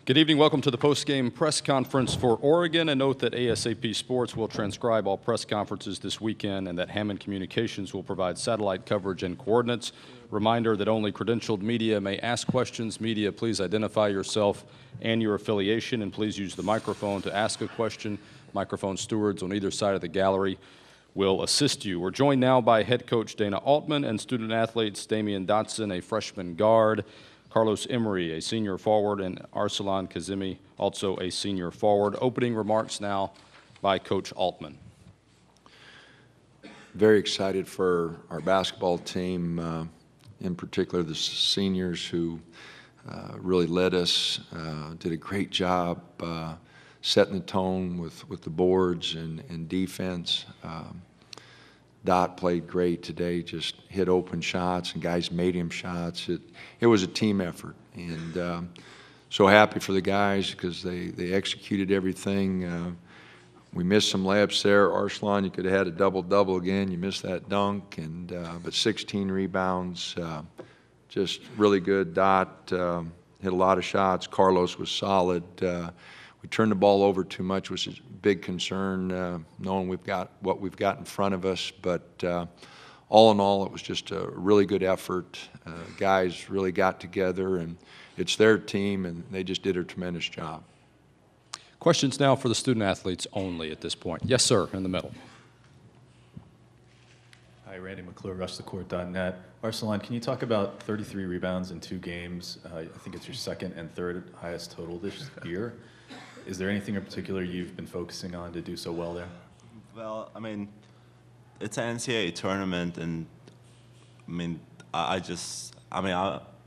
Good evening. Welcome to the post-game press conference for Oregon. And note that ASAP Sports will transcribe all press conferences this weekend and that Hammond Communications will provide satellite coverage and coordinates. Reminder that only credentialed media may ask questions. Media, please identify yourself and your affiliation, and please use the microphone to ask a question. Microphone stewards on either side of the gallery will assist you. We're joined now by head coach Dana Altman and student athletes Damyean Dotson, a freshman guard, Carlos Emory, a senior forward, and Arsalan Kazemi, also a senior forward. Opening remarks now by Coach Altman. Very excited for our basketball team, in particular the seniors who really led us, did a great job setting the tone with the boards and defense. Dot played great today, just hit open shots, and guys made him shots. It was a team effort, and so happy for the guys because they executed everything. We missed some layups there. Arsalan, you could have had a double-double again. You missed that dunk, but 16 rebounds, just really good. Dot hit a lot of shots. Carlos was solid. We turned the ball over too much, which is a big concern, knowing we've got what we've got in front of us. But all in all, it was just a really good effort. Guys really got together, and it's their team, and they just did a tremendous job. Questions now for the student athletes only at this point. Yes, sir, in the middle. Hi, Randy McClure, rushthecourt.net. Arsalan, can you talk about 33 rebounds in 2 games? I think it's your second and third highest total this year. Is there anything in particular you've been focusing on to do so well there? Well, I mean, it's an NCAA tournament, and I mean,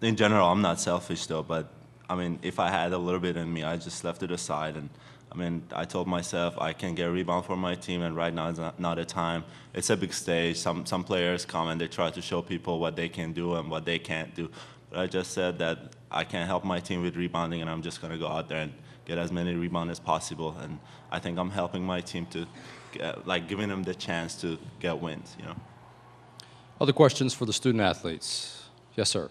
in general, I'm not selfish though, but I mean, if I had a little bit in me, I just left it aside. And I mean, I told myself I can get a rebound for my team, and right now is not a time. It's a big stage. Some players come and they try to show people what they can do and what they can't do. But I just said that I can help my team with rebounding, and I'm just going to go out there and get as many rebounds as possible. And I think I'm helping my team to giving them the chance to get wins, you know. Other questions for the student athletes? Yes, sir.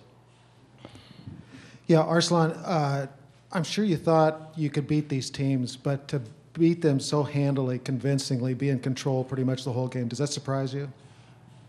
Yeah, Arsalan, I'm sure you thought you could beat these teams, but to beat them so handily, convincingly, be in control pretty much the whole game, does that surprise you?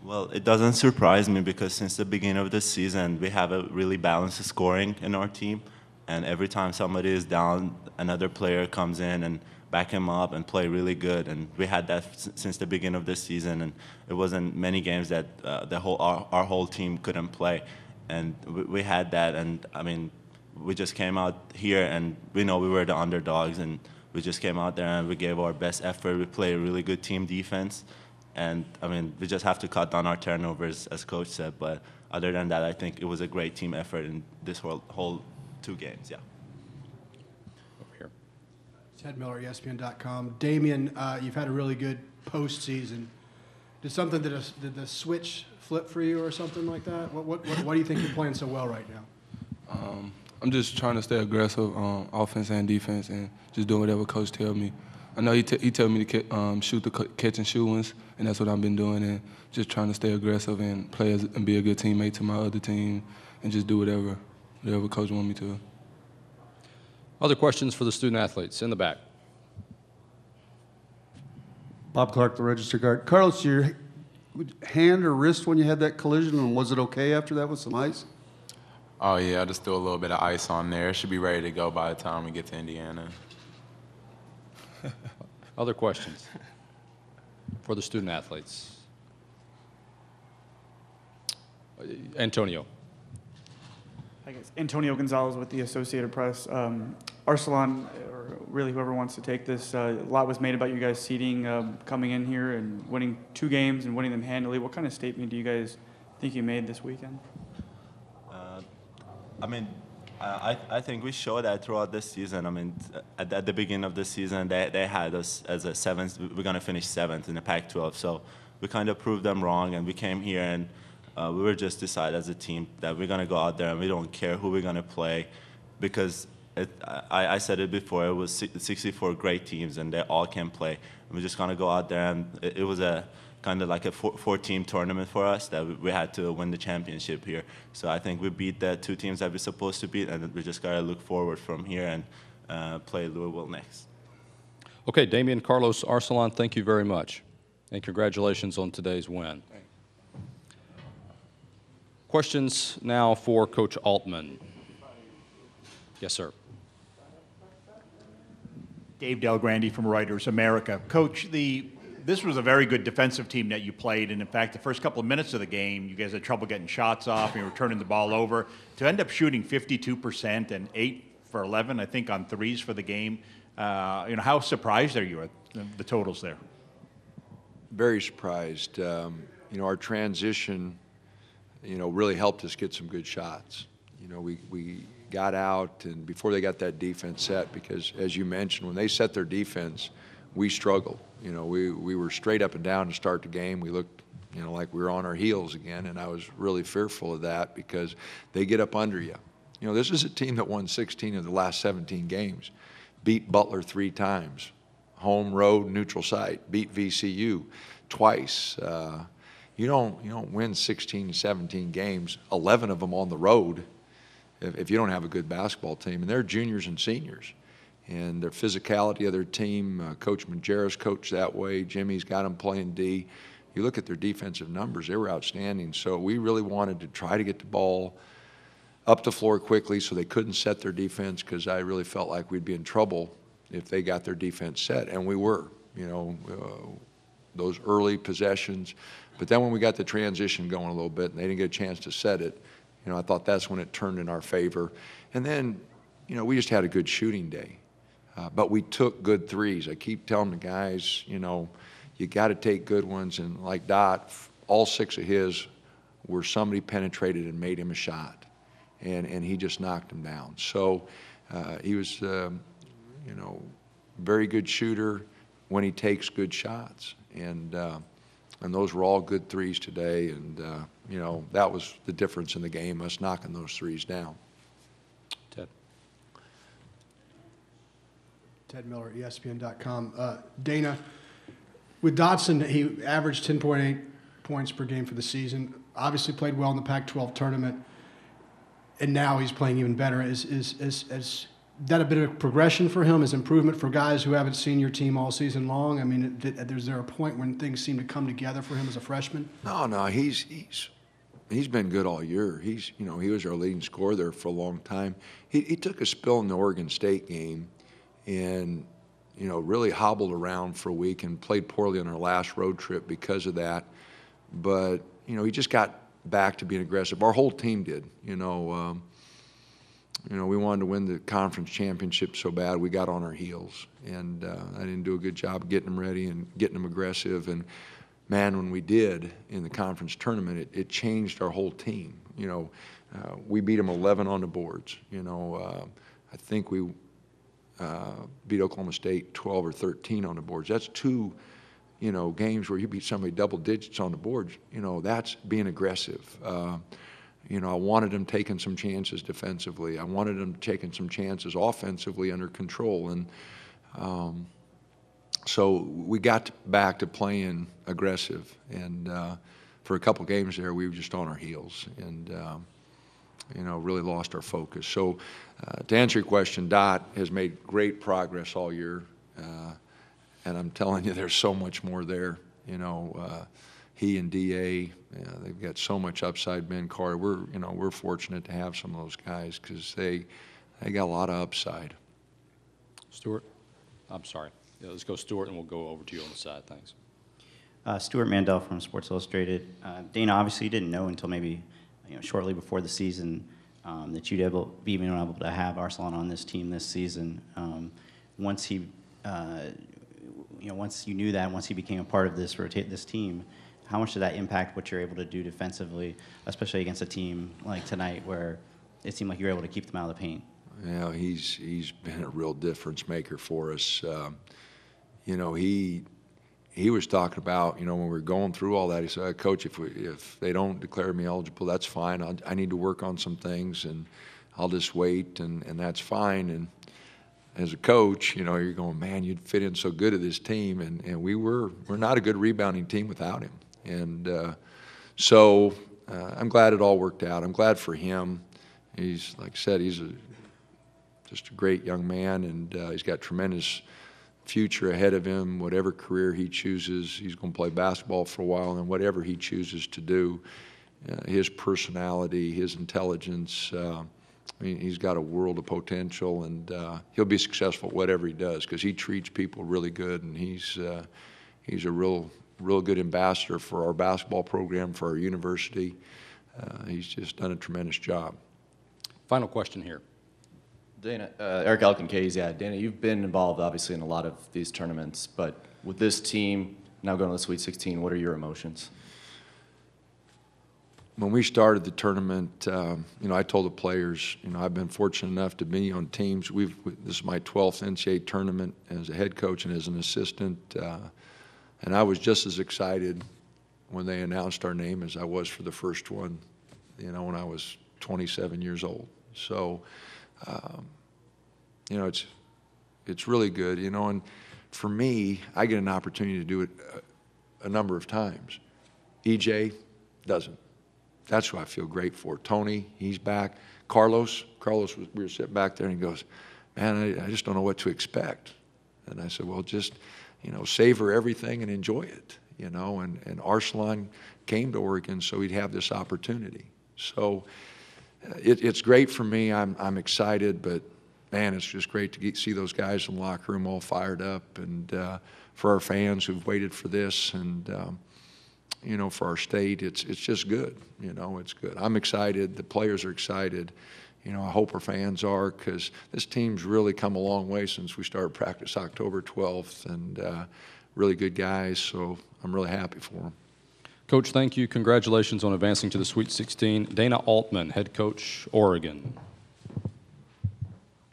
Well, it doesn't surprise me because since the beginning of the season, we have a really balanced scoring in our team. And every time somebody is down, another player comes in and back him up and play really good. And we had that since the beginning of the season. And it wasn't many games that our whole team couldn't play. And we had that. And I mean, we just came out here, and we know we were the underdogs. And we just came out there and we gave our best effort. We played a really good team defense. And I mean, we just have to cut down our turnovers, as Coach said. But other than that, I think it was a great team effort in this whole 2 games, yeah. Over here. Ted Miller, ESPN.com. Damyean, you've had a really good postseason. Did the switch flip for you or something like that? Why do you think you're playing so well right now? I'm just trying to stay aggressive, offense and defense, and just doing whatever Coach tells me. I know he tell me to shoot the catch and shoot ones, and that's what I've been doing, and just trying to stay aggressive and play and be a good teammate to my other team, and just do whatever Coach wants me to. Other questions for the student athletes in the back? Bob Clark, the register guard. Carlos, your hand or wrist when you had that collision, and was it okay after that with some ice? Oh, yeah, I just threw a little bit of ice on there. It should be ready to go by the time we get to Indiana. Other questions for the student athletes? Antonio. I guess Antonio Gonzalez with the Associated Press. Arsalan, or really whoever wants to take this, a lot was made about you guys seeding, coming in here and winning 2 games and winning them handily. What kind of statement do you guys think you made this weekend? I mean, I think we showed that throughout this season. I mean, at the beginning of the season, they had us as a 7th. We're going to finish 7th in the Pac-12. So we kind of proved them wrong, and we came here and we were just decided as a team that we're going to go out there and we don't care who we're going to play, because I said it before, it was 64 great teams and they all can play. And we're just going to go out there, and it was a kind of like a four-team tournament for us that we had to win the championship here. So I think we beat the two teams that we're supposed to beat, and we just got to look forward from here and play Louisville next. Okay, Damyean, Carlos, Arsalan, thank you very much, and congratulations on today's win. Questions now for Coach Altman. Yes, sir. Dave Del Grande from Reuters America. Coach, this was a very good defensive team that you played, and in fact, the first couple of minutes of the game, you guys had trouble getting shots off, and you were turning the ball over. To end up shooting 52% and 8 for 11, I think, on threes for the game, how surprised are you at the totals there? Very surprised. Our transition, really helped us get some good shots. We got out, and before they got that defense set, because as you mentioned, when they set their defense, we struggled. We were straight up and down to start the game. We looked, like we were on our heels again, and I was really fearful of that because they get up under you. This is a team that won 16 of the last 17 games, beat Butler 3 times, home, road, neutral site, beat VCU twice. You don't win 16, 17 games, 11 of them on the road, if you don't have a good basketball team. And they're juniors and seniors. And their physicality of their team, Coach Majerus coached that way. Jimmy's got them playing D. You look at their defensive numbers, they were outstanding. So we really wanted to try to get the ball up the floor quickly so they couldn't set their defense, because I really felt like we'd be in trouble if they got their defense set. And we were, those early possessions. But then when we got the transition going a little bit and they didn't get a chance to set it, I thought that's when it turned in our favor. And then, we just had a good shooting day. But we took good threes. I keep telling the guys, you got to take good ones. And like Dot, all 6 of his were somebody penetrated and made him a shot. And he just knocked him down. So he was, very good shooter when he takes good shots. And those were all good threes today. And, that was the difference in the game, us knocking those threes down. Ted Miller, ESPN.com. Dana, with Dotson, he averaged 10.8 points per game for the season. Obviously played well in the Pac-12 tournament, and now he's playing even better. Is that a bit of progression for him? Is improvement for guys who haven't seen your team all season long? I mean, is there a point when things seem to come together for him as a freshman? No, he's been good all year. He was our leading scorer there for a long time. He took a spill in the Oregon State game, and really hobbled around for a week and played poorly on our last road trip because of that. But he just got back to being aggressive. Our whole team did. We wanted to win the conference championship so bad we got on our heels, and I didn't do a good job of getting them ready and getting them aggressive. And man, when we did in the conference tournament, it changed our whole team. We beat them 11 on the boards. I think we beat Oklahoma State 12 or 13 on the boards. That's 2, games where you beat somebody double digits on the boards. That's being aggressive. I wanted them taking some chances defensively. I wanted them taking some chances offensively under control. And so we got back to playing aggressive. And for a couple games there, we were just on our heels. And really lost our focus. So to answer your question, Dot has made great progress all year, and I'm telling you, there's so much more there. He and DA, they've got so much upside. Ben Carter, we're fortunate to have some of those guys because they got a lot of upside. Stuart, I'm sorry. Yeah, let's go Stuart, and we'll go over to you on the side. Thanks. Stuart Mandel from Sports Illustrated. Dana, obviously, you didn't know until maybe shortly before the season that you'd be able to have Arsalan on this team this season. Once he, once you knew that, once he became a part of this team, how much did that impact what you're able to do defensively, especially against a team like tonight where it seemed like you were able to keep them out of the paint? Yeah, he's been a real difference maker for us. He was talking about, when we were going through all that, he said, Coach, if they don't declare me eligible, that's fine. I need to work on some things, and I'll just wait, and that's fine. as a coach, you're going, man, you'd fit in so good to this team, and we're not a good rebounding team without him. And so I'm glad it all worked out. I'm glad for him. He's, like I said, he's just a great young man, and he's got tremendous future ahead of him. Whatever career he chooses, he's going to play basketball for a while, and whatever he chooses to do, his personality, his intelligence, I mean, he's got a world of potential, and he'll be successful at whatever he does because he treats people really good, and he's a real good ambassador for our basketball program, for our university. He's just done a tremendous job. Final question here. Dana, Eric Elkin, KZI. Dana, you've been involved obviously in a lot of these tournaments, but with this team now going to the Sweet 16, what are your emotions? When we started the tournament, I told the players, I've been fortunate enough to be on teams. This is my 12th NCAA tournament as a head coach and as an assistant, and I was just as excited when they announced our name as I was for the first one, when I was 27 years old. So, it's really good, and for me, I get an opportunity to do it a number of times. EJ doesn't. That's who I feel great for. Tony, he's back. Carlos, we were sitting back there, and he goes, man, I just don't know what to expect. And I said, well, just, savor everything and enjoy it, and Arsalan came to Oregon so he'd have this opportunity. So it's great for me. I'm excited, but, man, it's just great to see those guys in the locker room all fired up, and for our fans who've waited for this, and for our state, it's just good. It's good. I'm excited. The players are excited. I hope our fans are, because this team's really come a long way since we started practice October 12th, and really good guys, so I'm really happy for them. Coach, thank you. Congratulations on advancing to the Sweet 16. Dana Altman, head coach, Oregon.